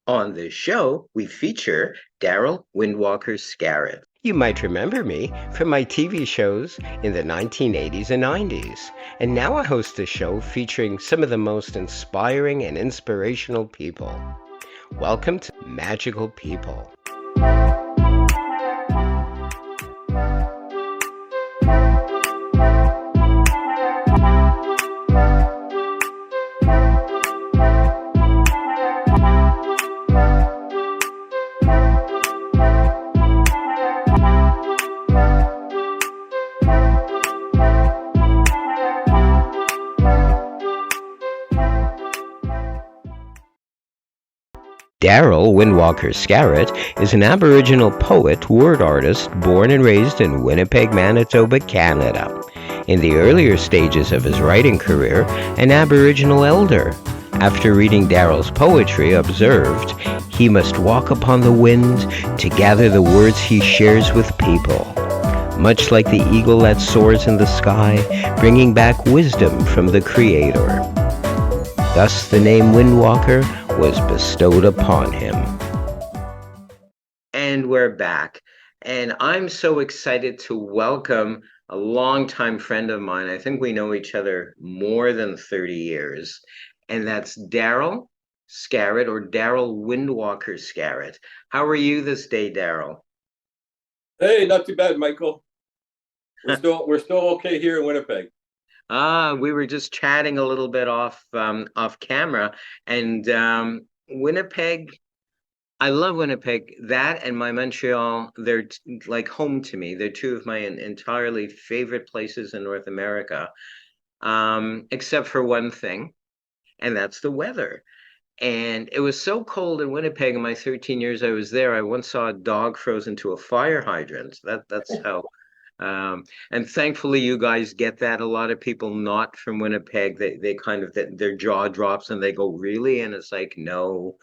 On this show, we feature Darrell Windwalker Scarrett. You might remember me from my TV shows in the 1980s and 90s. And now I host a show featuring some of the most inspiring and inspirational people. Welcome to Magical People. Darrell Windwalker Scarrett is an Aboriginal poet, word artist, born and raised in Winnipeg, Manitoba, Canada. In the earlier stages of his writing career, an Aboriginal elder. After reading Darrell's poetry, observed, he must walk upon the wind to gather the words he shares with people. Much like the eagle that soars in the sky, bringing back wisdom from the Creator. Thus the name Windwalker was bestowed upon him. And we're back. And I'm so excited to welcome a longtime friend of mine. I think we know each other more than 30 years. And that's Darrell Scarrett, or Darrell Windwalker Scarrett. How are you this day, Darrell? Hey, not too bad, Michael. We're still okay here in Winnipeg. We were just chatting a little bit off camera, and Winnipeg. I love Winnipeg. That and my Montreal, they're like home to me. They're two of my entirely favorite places in North America, except for one thing, and that's the weather. And it was so cold in Winnipeg in my 13 years I was there. I once saw a dog frozen to a fire hydrant. That's how. And thankfully, you guys get that. A lot of people not from Winnipeg, they kind of their jaw drops and they go, "Really?" And it's like, no,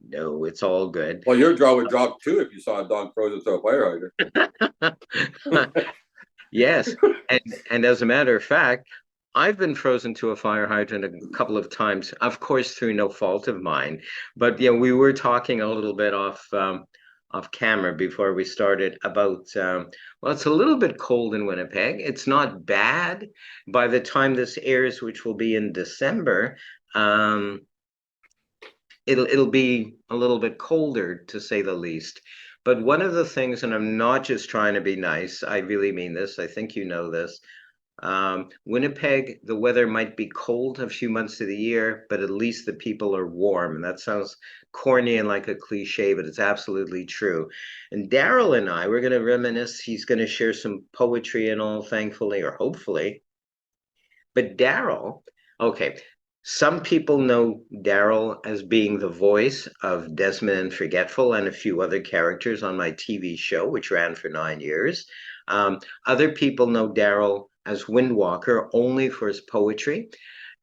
no, it's all good. Well, your jaw would drop too if you saw a dog frozen to a fire hydrant. Yes, and as a matter of fact, I've been frozen to a fire hydrant a couple of times, of course, through no fault of mine. But yeah, we were talking a little bit off camera before we started about well, it's a little bit cold in Winnipeg. It's not bad. By the time this airs, which will be in December, um, it'll be a little bit colder to say the least. But one of the things, and I'm not just trying to be nice, I really mean this. I think you know this. Winnipeg, the weather might be cold a few months of the year, but at least the people are warm. And that sounds corny and like a cliche, but it's absolutely true. And Darrell and I, we're going to reminisce. He's going to share some poetry and all, thankfully, or hopefully. But Darrell, okay, some people know Darrell as being the voice of Desmond and Forgetful and a few other characters on my TV show, which ran for 9 years. Other people know Darrell as Windwalker only for his poetry,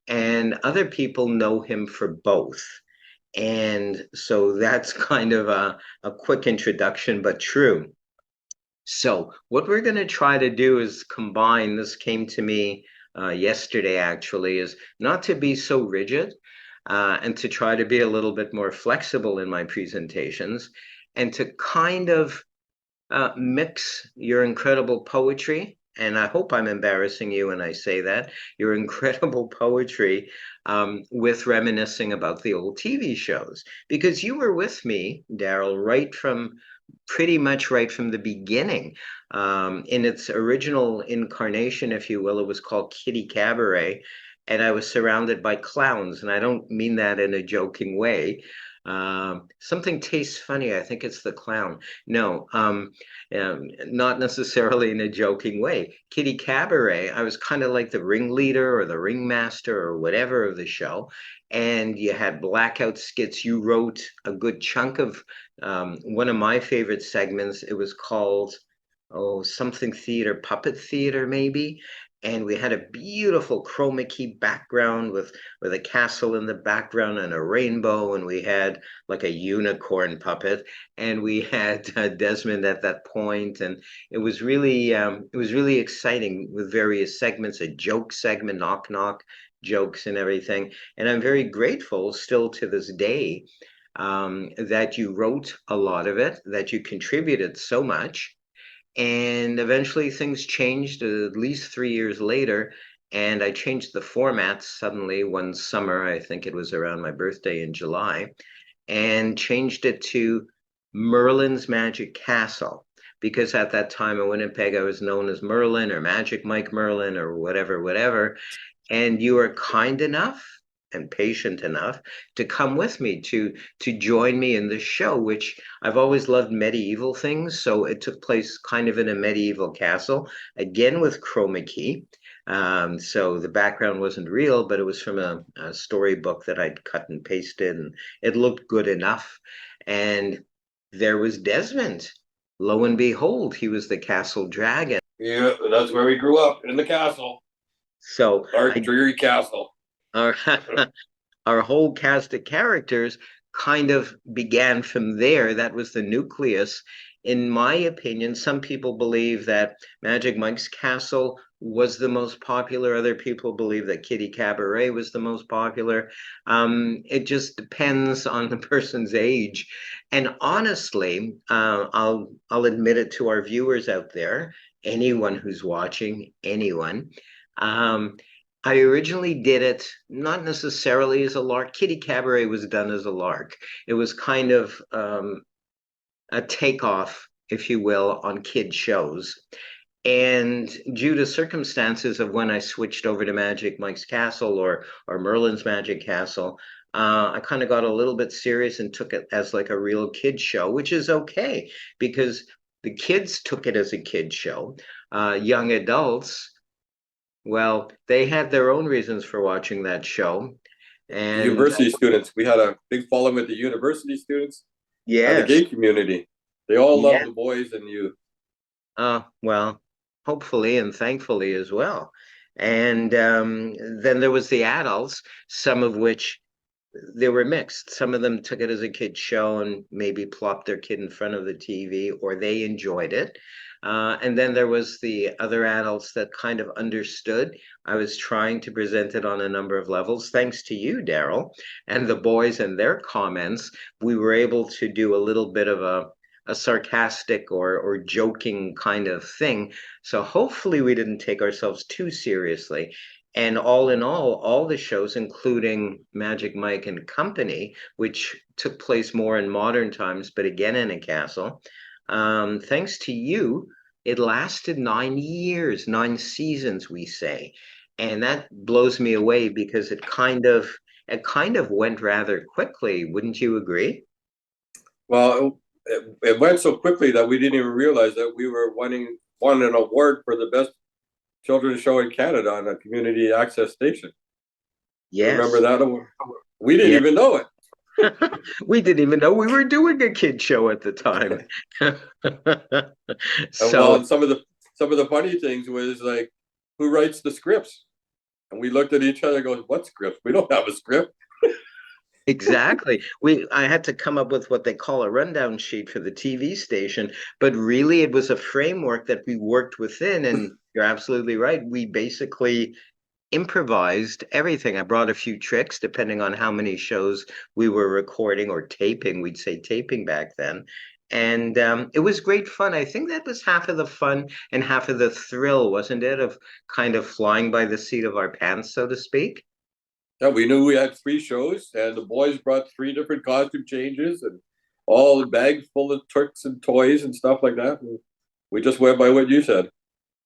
and other people know him for both. And so that's kind of a quick introduction, but true. So what we're going to try to do is combine, this came to me yesterday actually, is not to be so rigid and to try to be a little bit more flexible in my presentations and to kind of mix your incredible poetry. And I hope I'm embarrassing you when I say that, your incredible poetry with reminiscing about the old TV shows. Because you were with me, Darrell, pretty much right from the beginning. In its original incarnation, if you will, it was called Kitty Cabaret, and I was surrounded by clowns, and I don't mean that in a joking way. Something tastes funny. I think it's the clown. No, not necessarily in a joking way. Kitty Cabaret, I was kind of like the ringleader or the ringmaster or whatever of the show. And you had blackout skits. You wrote a good chunk of one of my favorite segments. It was called, oh, something theater, puppet theater, maybe. And we had a beautiful chroma key background with a castle in the background and a rainbow, and we had like a unicorn puppet, and we had Desmond at that point, and it was really exciting with various segments, a joke segment, knock knock jokes and everything. And I'm very grateful still to this day that you wrote a lot of it, that you contributed so much. And eventually things changed at least 3 years later. And I changed the format suddenly one summer. I think it was around my birthday in July, and changed it to Merlin's Magic Castle. Because at that time in Winnipeg, I was known as Merlin or Magic Mike Merlin or whatever, whatever. And you were kind enough and patient enough to come with me to join me in this show, which I've always loved medieval things. So it took place kind of in a medieval castle, again with chroma key. So the background wasn't real, but it was from a storybook that I'd cut and pasted, and it looked good enough. And there was Desmond. Lo and behold, he was the castle dragon. Yeah, that's where we grew up, in the castle, So our I dreary castle. our our whole cast of characters kind of began from there. That was the nucleus. In my opinion, some people believe that Magic Mike's Castle was the most popular. Other people believe that Kitty Cabaret was the most popular. It just depends on the person's age. And honestly, I'll admit it to our viewers out there, anyone who's watching, anyone. Um, I originally did it not necessarily as a lark. Kitty Cabaret was done as a lark. It was kind of a takeoff, if you will, on kid shows. And due to circumstances of when I switched over to Magic Mike's Castle or Merlin's Magic Castle, I kind of got a little bit serious and took it as like a real kid show, which is okay because the kids took it as a kid show. Young adults, well, they had their own reasons for watching that show. The And university students, we had a big following with the university students and the yes, gay community. They all yeah, loved the boys and you. well, hopefully and thankfully as well. And then there was the adults, some of which they were mixed. Some of them took it as a kid show and maybe plopped their kid in front of the TV, or they enjoyed it. And then there was the other adults that kind of understood. I was trying to present it on a number of levels. Thanks to you, Darrell, and the boys and their comments, we were able to do a little bit of a sarcastic or joking kind of thing. So hopefully we didn't take ourselves too seriously. And all in all the shows, including Magic Mike and Company, which took place more in modern times, but again in a castle, thanks to you, it lasted 9 years, 9 seasons, we say. And that blows me away because it kind of went rather quickly. Wouldn't you agree? Well, it went so quickly that we didn't even realize that we were won an award for the best children's show in Canada on a community access station. You remember Yes. that award? We didn't Yeah. even know it. We didn't even know we were doing a kid show at the time. Well, So and some of the funny things was like, who writes the scripts? And we looked at each other and goes, what script? We don't have a script. exactly. I had to come up with what they call a rundown sheet for the TV station, but really it was a framework that we worked within, and you're absolutely right. We basically improvised everything. I brought a few tricks depending on how many shows we were recording or taping. We'd say taping back then. And it was great fun. I think that was half of the fun and half of the thrill, wasn't it? Of kind of flying by the seat of our pants, so to speak. Yeah, we knew we had 3 shows, and the boys brought 3 different costume changes and all the bags full of tricks and toys and stuff like that. And we just went by what you said.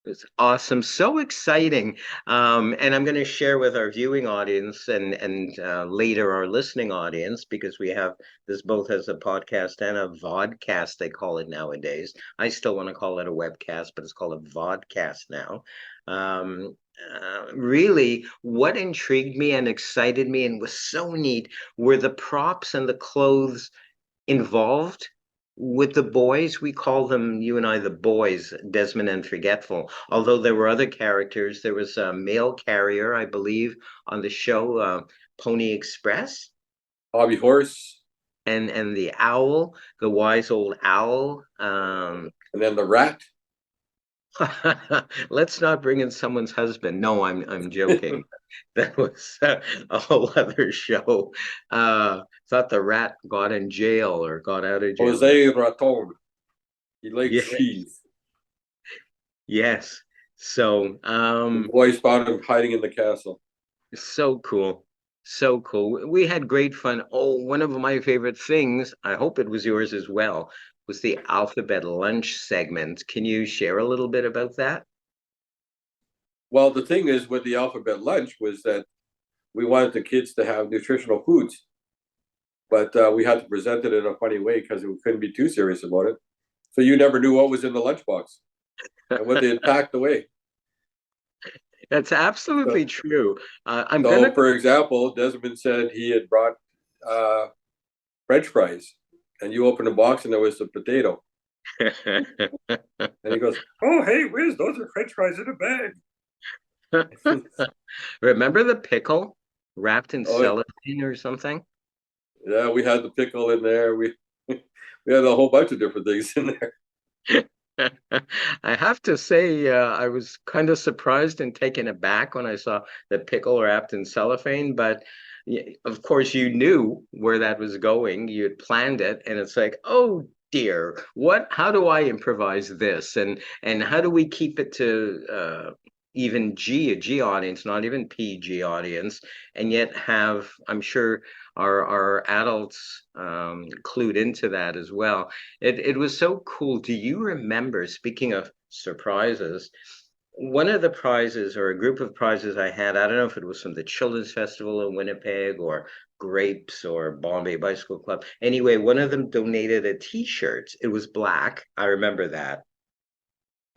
It's awesome, so exciting. And I'm going to share with our viewing audience and later our listening audience because we have this both as a podcast and a vodcast, they call it nowadays. I still want to call it a webcast, but it's called a vodcast now. Really, what intrigued me and excited me and was so neat were the props and the clothes involved with the boys. We call them, you and I, the boys, Desmond and Forgetful. Although there were other characters, there was a mail carrier, I believe, on the show, Pony Express, Hobby Horse, and the owl, the wise old owl. and then the rat. Let's not bring in someone's husband. No, I'm joking. That was a whole other show. Thought the rat got in jail or got out of jail. Jose Raton. He likes Yeah, cheese. yes. So, The boys found him hiding in the castle. so cool. So cool. We had great fun. Oh, one of my favorite things, I hope it was yours as well, was the alphabet lunch segment. Can you share a little bit about that? Well, the thing is with the alphabet lunch was that we wanted the kids to have nutritional foods, but we had to present it in a funny way because we couldn't be too serious about it. So you never knew what was in the lunchbox and what they had packed away. That's absolutely So, true. I'm gonna. so for example, Desmond said he had brought uh, French fries, and you opened the box and there was a potato. And he goes, "Oh, hey, Wiz, those are French fries in a bag." Remember the pickle wrapped in Oh, cellophane or something? yeah, we had the pickle in there. We we had a whole bunch of different things in there. I have to say, I was kind of surprised and taken aback when I saw the pickle wrapped in cellophane. But of course, you knew where that was going. You had planned it, and it's like, oh dear, what? How do I improvise this? And how do we keep it to even a G audience, not even PG audience, and yet have, I'm sure, our adults clued into that as well. It was so cool. Do you remember, speaking of surprises, one of the prizes or a group of prizes I had, I don't know if it was from the Children's Festival in Winnipeg or Grapes or Bombay Bicycle Club. Anyway, one of them donated a t-shirt. It was black. I remember that.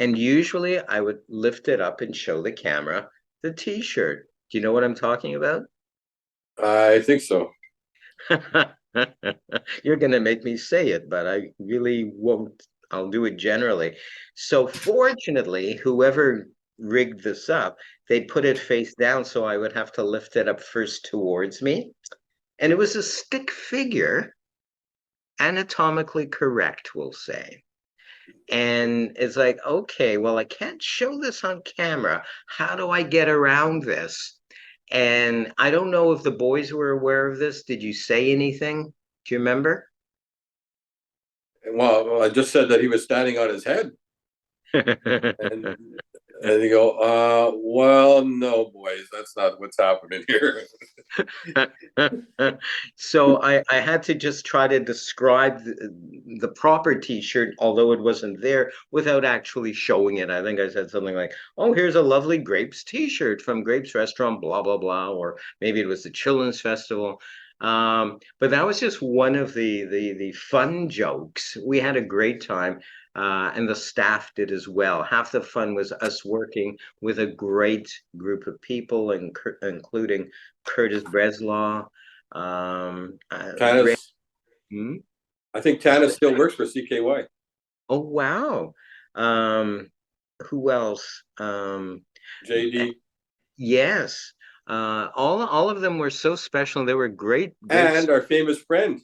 And usually I would lift it up and show the camera the t-shirt. Do you know what I'm talking about? I think so. You're going to make me say it, but I really won't. I'll do it generally. So, fortunately, whoever rigged this up, they put it face down so I would have to lift it up first towards me. And it was a stick figure, anatomically correct, we'll say. And it's like, okay, well, I can't show this on camera. How do I get around this? And I don't know if the boys were aware of this. Did you say anything? Do you remember? Well, I just said that he was standing on his head, and and you go, well, no, boys, that's not what's happening here. So I had to just try to describe the proper t-shirt, although it wasn't there, without actually showing it. I think I said something like, "Oh, here's a lovely Grapes t-shirt from Grapes Restaurant, blah blah blah," or maybe it was the Children's Festival. But that was just one of the fun jokes. We had a great time. And the staff did as well. Half the fun was us working with a great group of people, including Curtis Breslaw. Grant. Tanis, Hmm? I think Tanis still works for CKY. Oh wow. Um, who else? JD, Yes. All of them were so special. They were great. and our famous friend,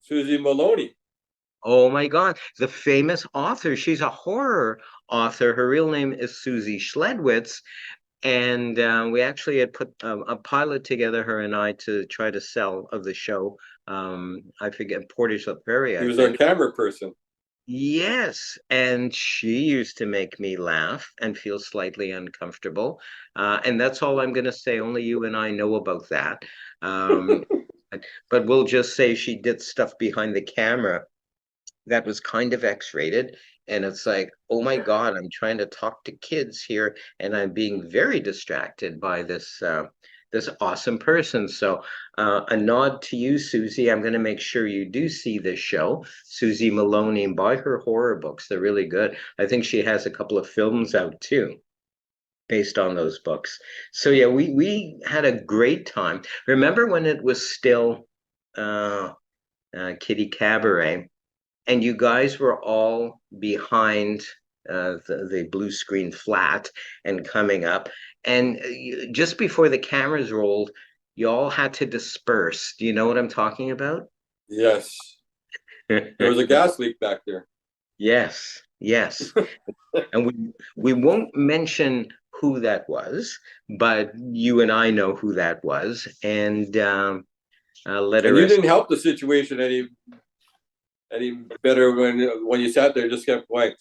Susie Maloney. Oh my God, the famous author. She's a horror author. Her real name is Susie Schledwitz. And we actually had put a pilot together, her and I, to try to sell of the show. I forget, Portage la Prairie, He I was our think. camera person. Yes, and she used to make me laugh and feel slightly uncomfortable. And that's all I'm going to say. Only you and I know about that. Um, but we'll just say she did stuff behind the camera that was kind of X-rated. And it's like, oh my God, I'm trying to talk to kids here, and I'm being very distracted by this awesome person. So a nod to you, Susie. I'm going to make sure you do see this show. Susie Maloney, and buy her horror books. They're really good. I think she has a couple of films out too, based on those books. So yeah, we had a great time. Remember when it was still uh, Kitty Cabaret? And you guys were all behind the blue screen flat and coming up. And just before the cameras rolled, you all had to disperse. Do you know what I'm talking about? Yes, there was a gas leak back there. Yes, yes. And we won't mention who that was, but you and I know who that was, and let her And you rest. didn't help the situation any better when you sat there, just kept quiet,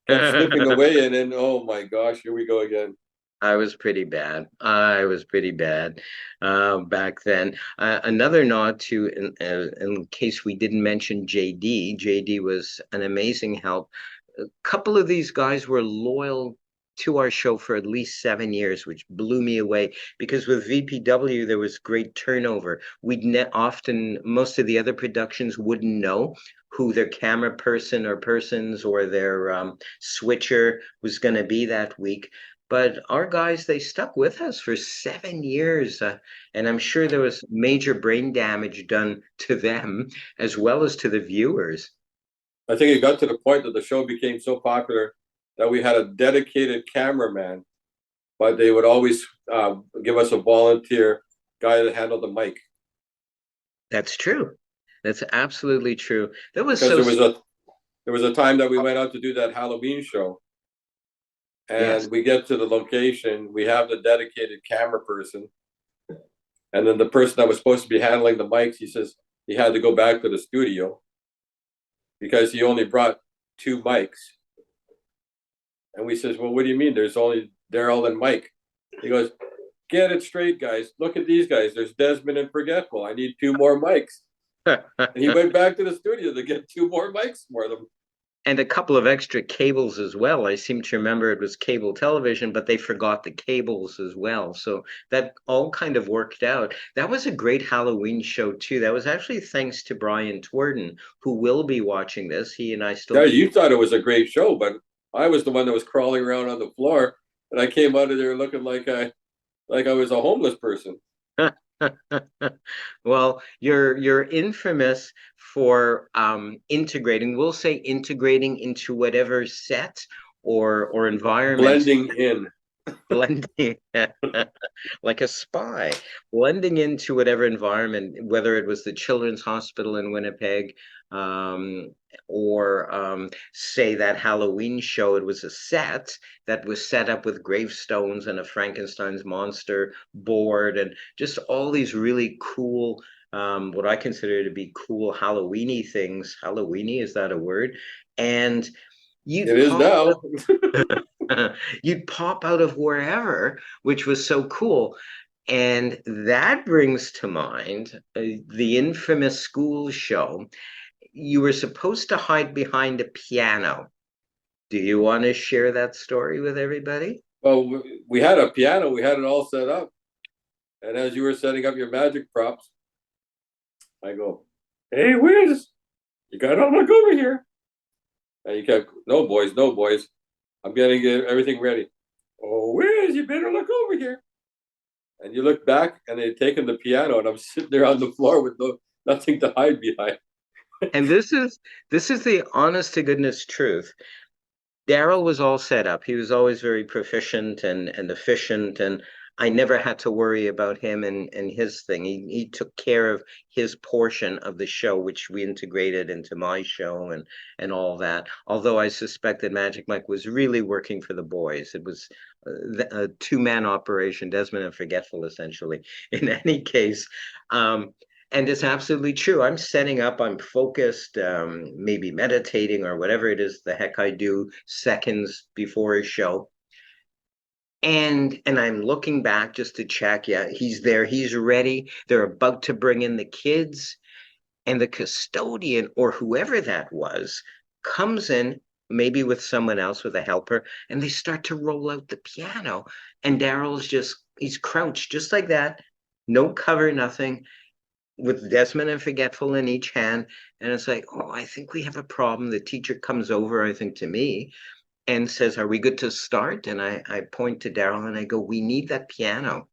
kept snipping away, and then oh my gosh, here we go again. I was pretty bad. I was pretty bad back then. Another nod to, in case we didn't mention JD, JD was an amazing help. A couple of these guys were loyal to our show for at least 7 years, which blew me away because with VPW, there was great turnover. Often, most of the other productions wouldn't know who their camera person or persons or their switcher was going to be that week. But our guys, they stuck with us for 7 years. And I'm sure there was major brain damage done to them as well as to the viewers. I think it got to the point that the show became so popular that we had a dedicated cameraman, but they would always give us a volunteer guy to handle the mic That's true. That's absolutely true. That was because so, there was a time that we went out to do that Halloween show, yes. and we get to the location, we have the dedicated camera person, and then the person that was supposed to be handling the mics, he says he had to go back to the studio because he only brought two mics. And we says, well, what do you mean? There's only Darrell and Mike. He goes, get it straight, guys. Look at these guys. There's Desmond and Forgetful. I need two more mics. And he went back to the studio to get two more mics for them. And a couple of extra cables as well. I seem to remember it was cable television, but they forgot the cables as well. So that all kind of worked out. That was a great Halloween show too. That was actually thanks to Brian Twerden, who will be watching this. He and I still Yeah, keep. you thought it was a great show, but I was the one that was crawling around on the floor, and I came out of there looking like I was a homeless person. Well, you're infamous for integrating, we'll say integrating into whatever set or environment, Blending in. blending like a spy, blending into whatever environment, whether it was the Children's Hospital in Winnipeg, um, or say that Halloween show, it was a set that was set up with gravestones and a Frankenstein's monster board and just all these really cool, what I consider to be cool Halloweeny things. Halloweeny, is that a word? And It you'd is pop now. you'd pop out of wherever, which was so cool. And that brings to mind the infamous school show. You were supposed to hide behind a piano. Do you want to share that story with everybody? Well, we had a piano, we had it all set up. And as you were setting up your magic props, I go, hey, Wiz, you got to look over here. And you kept, no, boys, no, boys. I'm getting everything ready. Oh, Wiz, you better look over here. And you look back and they'd taken the piano and I'm sitting there on the floor with nothing to hide behind. And this is the honest to goodness truth. Darrell was all set up. He was always very proficient and efficient, and I never had to worry about him and his thing. He took care of his portion of the show, which we integrated into my show and all that. Although I suspect that Magic Mike was really working for the boys. It was a two-man operation, Desmond and Forgetful, essentially. In any case, and it's absolutely true. I'm setting up, I'm focused, maybe meditating or whatever it is the heck I do seconds before a show. And I'm looking back just to check. Yeah, he's there, he's ready. They're about to bring in the kids, and the custodian or whoever that was comes in, maybe with someone else, with a helper, and they start to roll out the piano. And Darrell's just he's crouched just like that, no cover, nothing, with Desmond and Forgetful in each hand. And it's like, oh, I think we have a problem. The teacher comes over, I think, to me and says, are we good to start? And I point to Darrell and I go, we need that piano.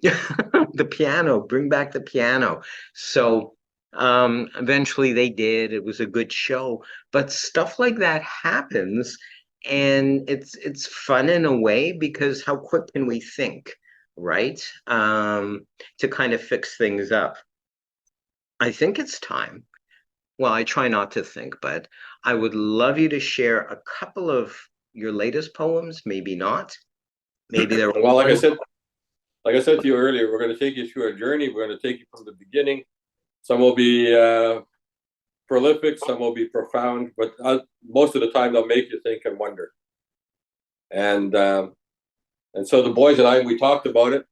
The piano, bring back the piano. So eventually they did. It was a good show. But stuff like that happens. And it's fun in a way because how quick can we think, right? To kind of fix things up. I think it's time. Well, I try not to think, but I would love you to share a couple of your latest poems, maybe not. Maybe they're Well, old ones. like I said to you earlier, we're going to take you through a journey. We're going to take you from the beginning. Some will be prolific, some will be profound, but most of the time they'll make you think and wonder. And so the boys and I, we talked about it,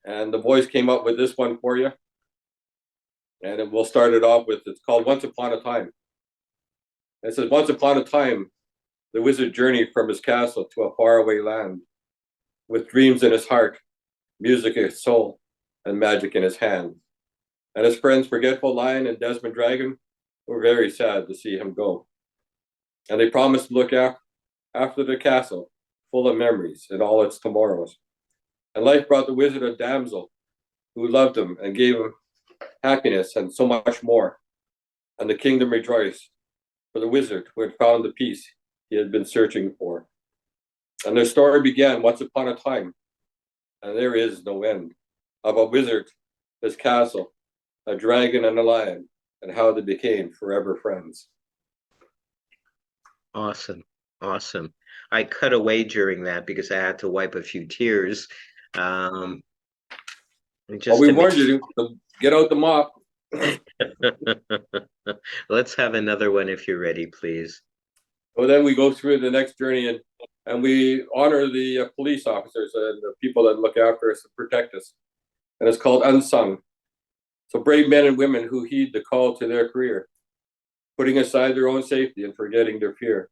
and the boys came up with this one for you. And we'll start it off with, it's called Once Upon a Time. It says, once upon a time, the wizard journeyed from his castle to a faraway land, with dreams in his heart, music in his soul, and magic in his hand. And his friends Forgetful Lion and Desmond Dragon were very sad to see him go. And they promised to look after the castle, full of memories and all its tomorrows. And life brought the wizard a damsel who loved him and gave him happiness and so much more. And the kingdom rejoiced for the wizard who had found the peace he had been searching for. And their story began once upon a time, and there is no end, of a wizard, his castle, a dragon and a lion, and how they became forever friends. Awesome. Awesome. I cut away during that because I had to wipe a few tears. Um, Well, just we to warned you to get out the mop. let's have another one if you're ready, please. Well, then we go through the next journey, and we honor the police officers and the people that look after us and protect us. And it's called Unsung. So brave men and women who heed the call to their career, putting aside their own safety and forgetting their fear,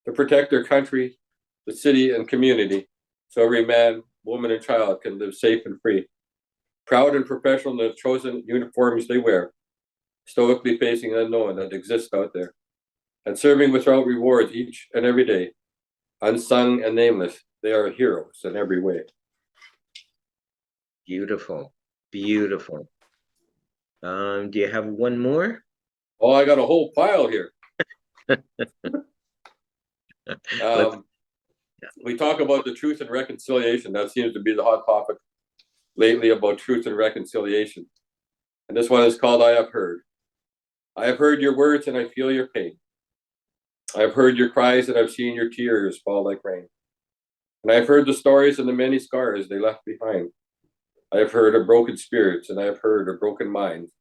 to protect their country, the city, and community, so every man, woman, and child can live safe and free. Proud and professional in the chosen uniforms they wear, stoically facing the unknown that exists out there, and serving without rewards each and every day. Unsung and nameless, they are heroes in every way. Beautiful. Beautiful. Do you have one more? Oh, I got a whole pile here. Let's, We talk about the truth and reconciliation. That seems to be the hot topic lately, about truth and reconciliation. And this one is called I Have Heard. I have heard your words and I feel your pain. I have heard your cries and I've seen your tears fall like rain. And I have heard the stories and the many scars they left behind. I have heard of broken spirits and I have heard of broken minds.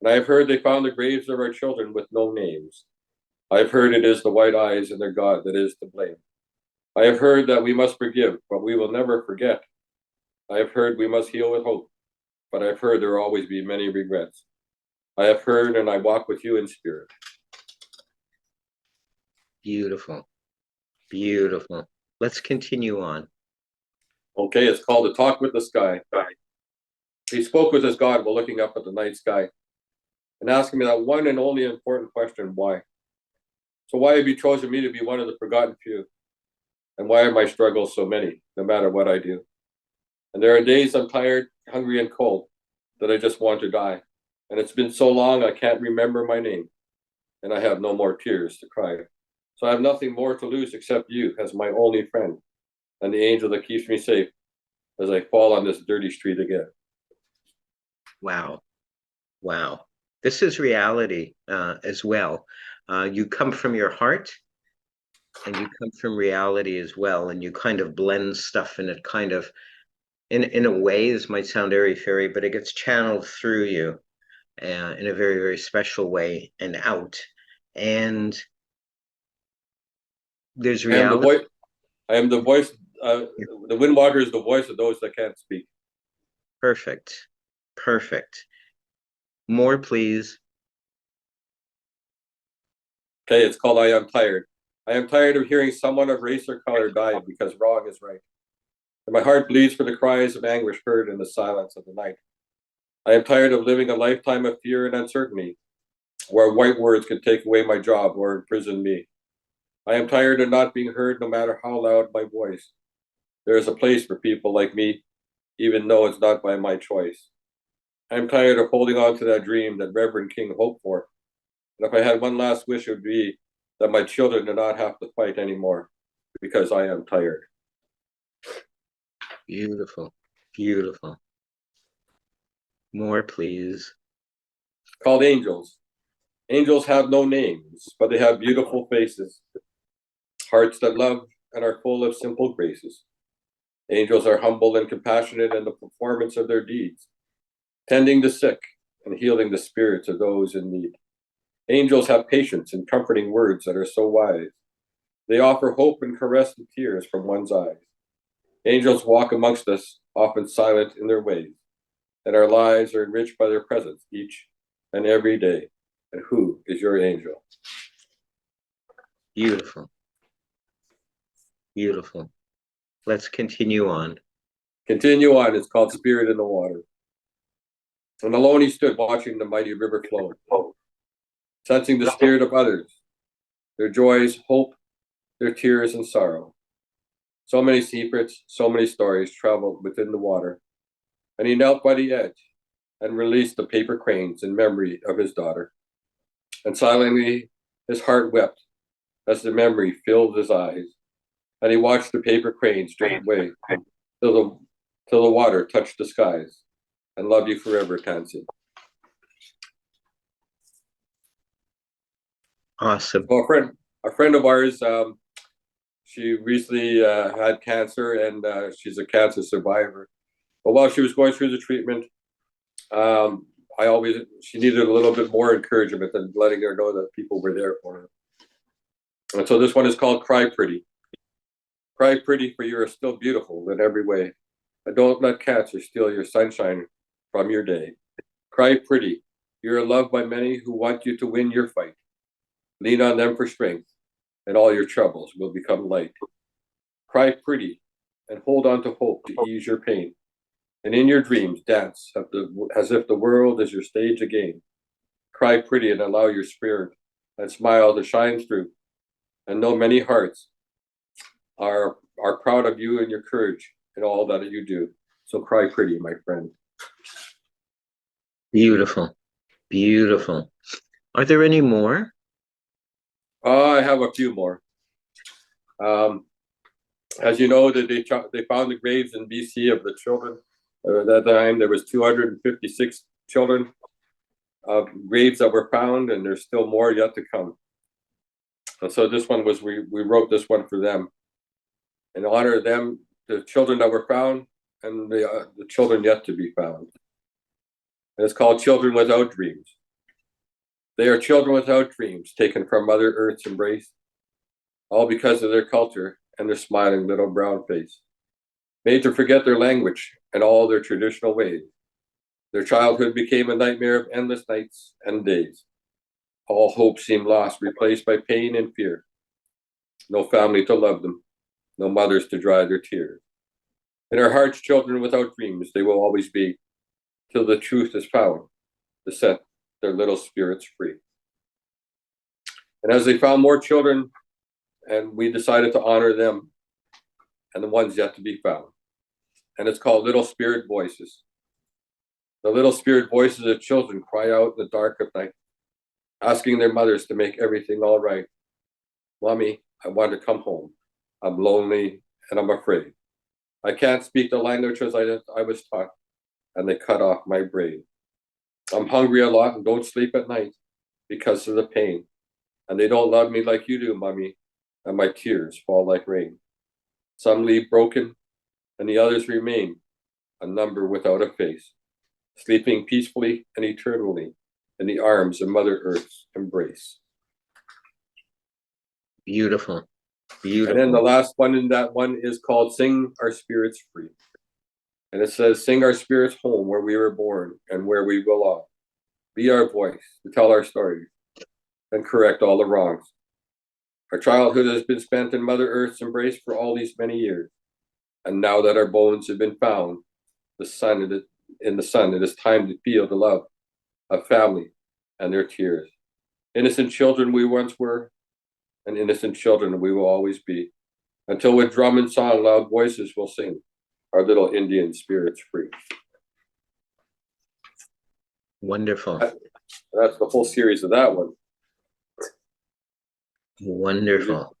And I have heard they found the graves of our children with no names. I have heard it is the white eyes and their God that is to blame. I have heard that we must forgive, but we will never forget. I have heard we must heal with hope, but I have heard there will always be many regrets. I have heard and I walk with you in spirit. beautiful. Beautiful. Let's continue on. Okay, it's called A Talk with the Sky. He spoke with his God while looking up at the night sky and asking me that one and only important question, why? So why have you chosen me to be one of the forgotten few? And why are my struggles so many, no matter what I do? And there are days I'm tired, hungry, and cold that I just want to die. And it's been so long I can't remember my name. And I have no more tears to cry. So I have nothing more to lose except you as my only friend and the angel that keeps me safe as I fall on this dirty street again. Wow. Wow. This is reality as well. You come from your heart and you come from reality as well. And you kind of blend stuff and it kind of, in a way, this might sound airy fairy, but it gets channeled through you in a very, very special way and out. And there's I am the reality. voice. I am the voice. The Windwalker is the voice of those that can't speak. Perfect. Perfect. More, please. Okay, it's called I Am Tired. I am tired of hearing someone of race or color die because wrong is right. And my heart bleeds for the cries of anguish heard in the silence of the night. I am tired of living a lifetime of fear and uncertainty, where white words can take away my job or imprison me. I am tired of not being heard no matter how loud my voice. There is a place for people like me, even though it's not by my choice. I am tired of holding on to that dream that Reverend King hoped for. And if I had one last wish, it would be that my children do not have to fight anymore because I am tired. Beautiful. Beautiful. More, please. Called Angels. Angels have no names, but they have beautiful faces, hearts that love and are full of simple graces. Angels are humble and compassionate in the performance of their deeds, tending the sick and healing the spirits of those in need. Angels have patience and comforting words that are so wise. They offer hope and caress the tears from one's eyes. Angels walk amongst us, often silent in their ways, and our lives are enriched by their presence each and every day. And who is your angel? Beautiful. Beautiful. Let's continue on. Continue on. It's called Spirit in the Water. And alone he stood, watching the mighty river flow, sensing the spirit of others, their joys, hope, their tears, and sorrow. So many secrets, so many stories traveled within the water. And he knelt by the edge and released the paper cranes in memory of his daughter. And silently his heart wept as the memory filled his eyes. And he watched the paper cranes drift away till the water touched the skies. And love you forever, Tansy. Awesome. Well, a friend of ours, she recently had cancer, and she's a cancer survivor. But while she was going through the treatment, she needed a little bit more encouragement than letting her know that people were there for her. And so this one is called Cry Pretty. Cry pretty, for you are still beautiful in every way. And don't let cancer steal your sunshine from your day. Cry pretty, you are loved by many who want you to win your fight. Lean on them for strength, and all your troubles will become light. Cry pretty, and hold on to hope to ease your pain. And in your dreams, dance as if the world is your stage again. Cry pretty and allow your spirit and smile to shine through. And know many hearts are proud of you and your courage in all that you do. So cry pretty, my friend. Beautiful. Beautiful. Are there any more? I have a few more. As you know, that they found the graves in BC of the children. At that time, there was 256 children graves that were found, and there's still more yet to come. And so this one was we wrote this one for them in honor of them, the children that were found, and the children yet to be found. And it's called Children Without Dreams. They are children without dreams, taken from Mother Earth's embrace, all because of their culture and their smiling little brown face. Made to forget their language and all their traditional ways. Their childhood became a nightmare of endless nights and days. All hope seemed lost, replaced by pain and fear. No family to love them, no mothers to dry their tears. In our hearts, children without dreams, they will always be, till the truth is found to set their little spirits free. And as they found more children, and we decided to honor them and the ones yet to be found. And it's called Little Spirit Voices. The little spirit voices of children cry out in the dark of night, asking their mothers to make everything all right. Mommy, I want to come home. I'm lonely and I'm afraid. I can't speak the languages I was taught, and they cut off my brain. I'm hungry a lot and don't sleep at night because of the pain. And they don't love me like you do, Mommy, and my tears fall like rain. Some leave broken, and the others remain, a number without a face, sleeping peacefully and eternally in the arms of Mother Earth's embrace. Beautiful. Beautiful. And then the last one in that one is called Sing Our Spirits Free. And it says, sing our spirits home where we were born and where we belong. Be our voice to tell our stories and correct all the wrongs. Our childhood has been spent in Mother Earth's embrace for all these many years. And now that our bones have been found, in the sun, it is time to feel the love of family and their tears. Innocent children we once were, and innocent children we will always be, until with drum and song loud voices will sing our little Indian spirits free. Wonderful. That's the whole series of that one. Wonderful.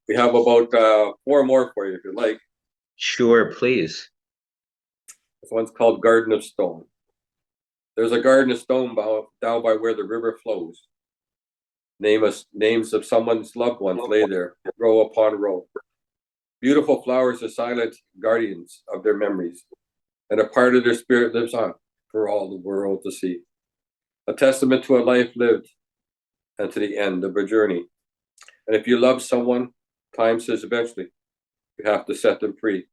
We have about 4 more for you if you like. Sure, please. This one's called Garden of Stone. There's a garden of stone down by where the river flows. Names of someone's loved ones lay there, row upon row. Beautiful flowers are silent guardians of their memories, and a part of their spirit lives on for all the world to see. A testament to a life lived and to the end of a journey. And if you love someone, time says eventually you have to set them free.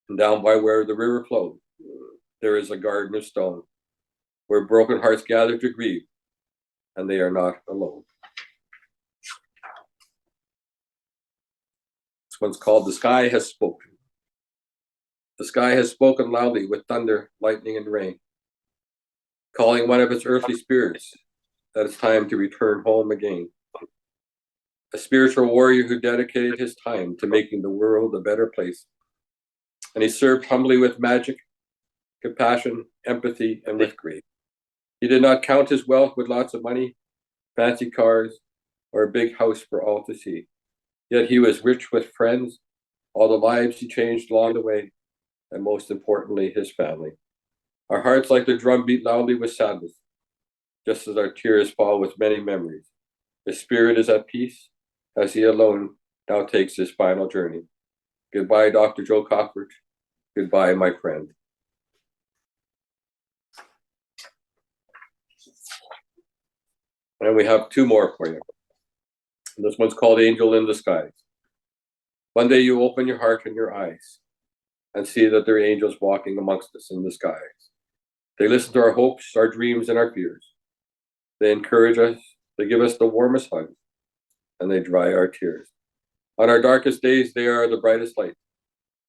And down by where the river flows, there is a garden of stone where broken hearts gather to grieve, and they are not alone. This one's called The Sky Has Spoken. The sky has spoken loudly with thunder, lightning, and rain, calling one of its earthly spirits that it's time to return home again. A spiritual warrior who dedicated his time to making the world a better place. And he served humbly with magic, compassion, empathy, and with grace. He did not count his wealth with lots of money, fancy cars, or a big house for all to see. Yet he was rich with friends, all the lives he changed along the way, and most importantly, his family. Our hearts like the drum beat loudly with sadness, just as our tears fall with many memories. His spirit is at peace, as he alone now takes his final journey. Goodbye, Dr. Joe Cockford. Goodbye, my friend. And we have two more for you. This one's called Angel in the Skies. One day you open your heart and your eyes and see that there are angels walking amongst us in the skies. They listen to our hopes, our dreams, and our fears. They encourage us, they give us the warmest hugs, and they dry our tears. On our darkest days, they are the brightest light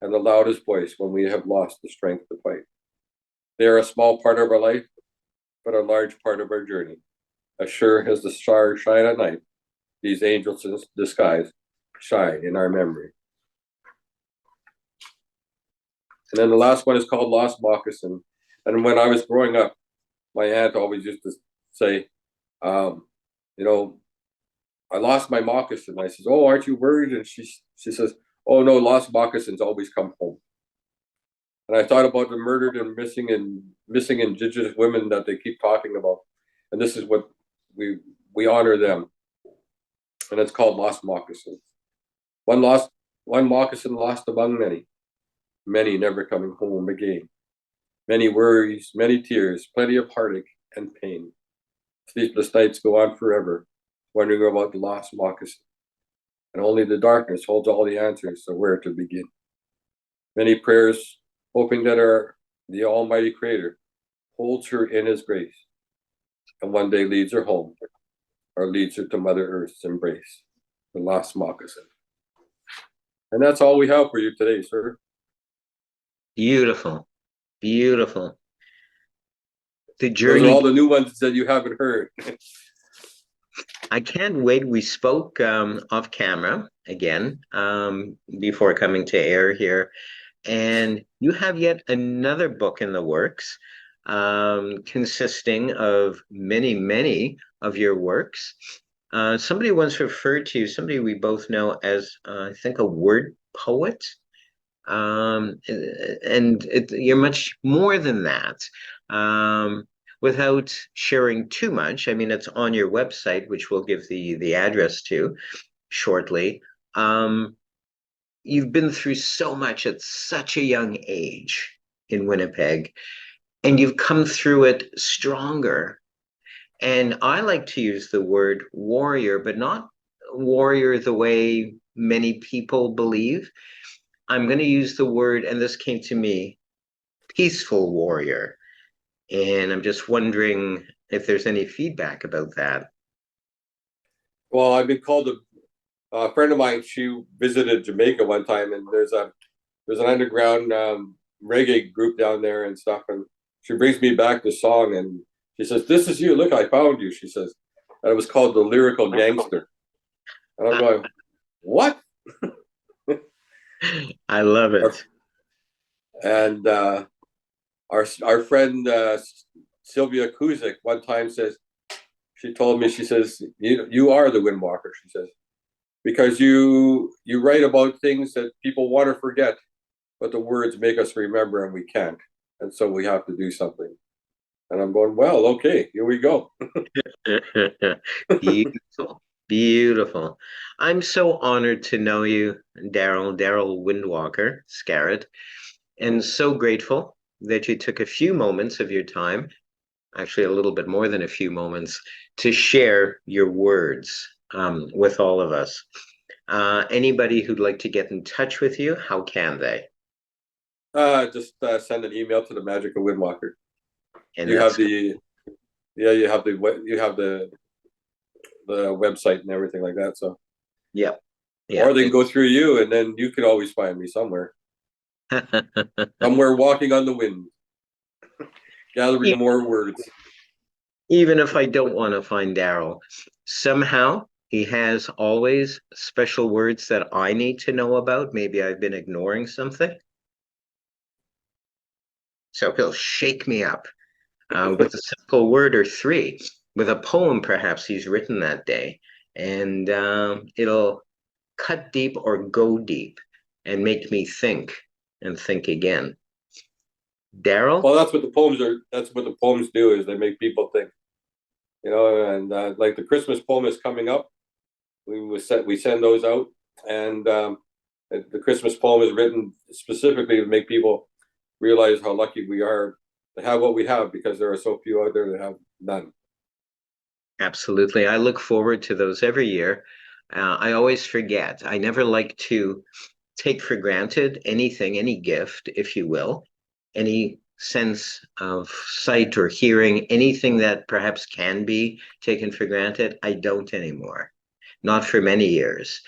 and the loudest voice when we have lost the strength to fight. They are a small part of our life, but a large part of our journey. As sure as the stars shine at night, these angels in disguise shine in our memory. And then the last one is called Lost Moccasin. And when I was growing up, my aunt always used to say, you know, I lost my moccasin. I says, oh, aren't you worried? And she says, oh no, lost moccasins always come home. And I thought about the murdered and missing indigenous women that they keep talking about. And this is what we honor them. And it's called Lost Moccasins. One moccasin lost among many, many never coming home again. Many worries, many tears, plenty of heartache and pain. Sleepless nights go on forever, wondering about the lost moccasin. And only the darkness holds all the answers to where to begin. Many prayers, hoping that the Almighty Creator holds her in His grace, and one day leads her home, or leads her to Mother Earth's embrace, the lost moccasin. And that's all we have for you today, sir. Beautiful. Beautiful. The Those journey. are all the new ones that you haven't heard. I can't wait. We spoke off camera again before coming to air here. And you have yet another book in the works consisting of many, many of your works. Somebody once referred to you, somebody we both know as, I think, a word poet. You're much more than that. Without sharing too much, I mean, it's on your website, which we'll give the address to shortly. You've been through so much at such a young age in Winnipeg, and you've come through it stronger. And I like to use the word warrior, but not warrior the way many people believe. I'm going to use the word, and this came to me, peaceful warrior. And I'm just wondering if there's any feedback about that. Well, I've been called a friend of mine. She visited Jamaica one time, and there's an underground reggae group down there and stuff. And she brings me back the song, and she says, "This is you. Look, I found you." She says, and it was called "The Lyrical Gangster." And I'm going, "What?" I love it. And our friend Sylvia Kuzik one time says, she told me, she says, you are the Windwalker, she says, because you write about things that people want to forget, but the words make us remember and we can't. And so we have to do something. And I'm going, well, okay, here we go. Beautiful, beautiful. I'm so honored to know you, Darrell Windwalker, Scarrett, and so grateful that you took a few moments of your time, actually a little bit more than a few moments, to share your words with all of us. Anybody who'd like to get in touch with you, how can they? Just send an email to the Magic of Windwalker. And You have that's, the yeah, you have the website and everything like that. So, yeah, yeah. or they can go through you, and then you can always find me somewhere walking on the wind, gathering more words. Even if I don't want to find Darrell, somehow he has always special words that I need to know about. Maybe I've been ignoring something. So he'll shake me up with a simple word or three, with a poem perhaps he's written that day. And it'll cut deep or go deep and make me think and think again. Darrell? Well, that's what the poems are. That's what the poems do, is they make people think. And like the Christmas poem is coming up. We send those out, and the Christmas poem is written specifically to make people realize how lucky we are to have what we have, because there are so few out there that have none. Absolutely. I look forward to those every year. I always forget. I never like to take for granted anything, any gift, if you will, any sense of sight or hearing, anything that perhaps can be taken for granted. I don't anymore, not for many years.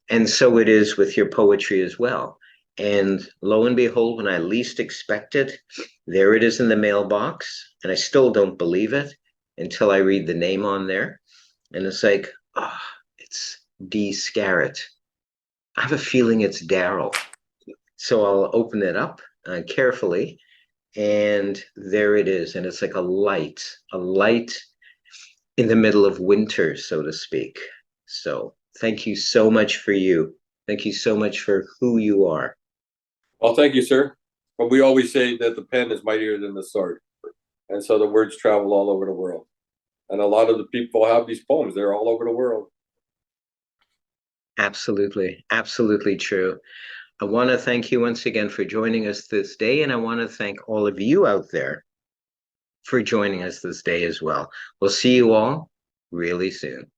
And so it is with your poetry as well. And lo and behold, when I least expect it, there it is in the mailbox. And I still don't believe it until I read the name on there. And it's like, ah, oh, it's D. Scarrett. I have a feeling it's Darrell. So I'll open it up carefully. And there it is. And it's like a light in the middle of winter, so to speak. So thank you so much for you. Thank you so much for who you are. Well, thank you, sir. But we always say that the pen is mightier than the sword, and so the words travel all over the world. And a lot of the people have these poems; they're all over the world. Absolutely, absolutely true. I want to thank you once again for joining us this day, and I want to thank all of you out there for joining us this day as well. We'll see you all really soon.